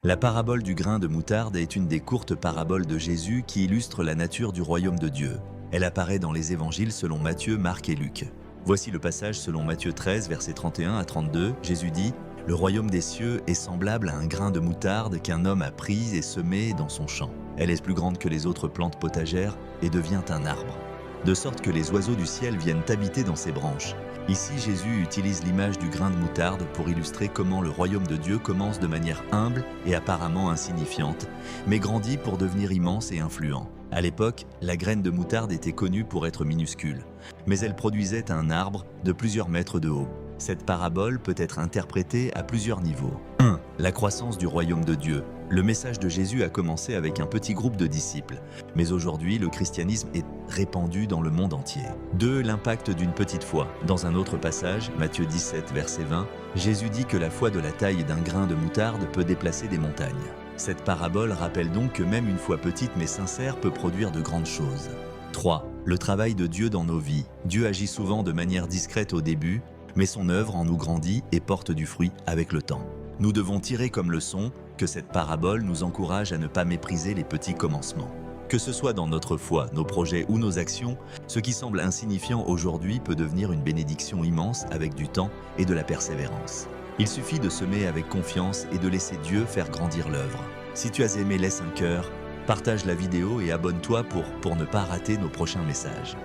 La parabole du grain de moutarde est une des courtes paraboles de Jésus qui illustre la nature du royaume de Dieu. Elle apparaît dans les évangiles selon Matthieu, Marc et Luc. Voici le passage selon Matthieu 13, versets 31 à 32. Jésus dit « Le royaume des cieux est semblable à un grain de moutarde qu'un homme a pris et semé dans son champ. Elle est plus grande que les autres plantes potagères et devient un arbre, de sorte que les oiseaux du ciel viennent habiter dans ses branches. » Ici, Jésus utilise l'image du grain de moutarde pour illustrer comment le royaume de Dieu commence de manière humble et apparemment insignifiante, mais grandit pour devenir immense et influent. À l'époque, la graine de moutarde était connue pour être minuscule, mais elle produisait un arbre de plusieurs mètres de haut. Cette parabole peut être interprétée à plusieurs niveaux. 1. La croissance du royaume de Dieu. Le message de Jésus a commencé avec un petit groupe de disciples, mais aujourd'hui, le christianisme est répandu dans le monde entier. 2. L'impact d'une petite foi. Dans un autre passage, Matthieu 17, verset 20, Jésus dit que la foi de la taille d'un grain de moutarde peut déplacer des montagnes. Cette parabole rappelle donc que même une foi petite mais sincère peut produire de grandes choses. 3. Le travail de Dieu dans nos vies. Dieu agit souvent de manière discrète au début, mais son œuvre en nous grandit et porte du fruit avec le temps. Nous devons tirer comme leçon que cette parabole nous encourage à ne pas mépriser les petits commencements. Que ce soit dans notre foi, nos projets ou nos actions, ce qui semble insignifiant aujourd'hui peut devenir une bénédiction immense avec du temps et de la persévérance. Il suffit de semer avec confiance et de laisser Dieu faire grandir l'œuvre. Si tu as aimé, laisse un cœur, partage la vidéo et abonne-toi pour ne pas rater nos prochains messages.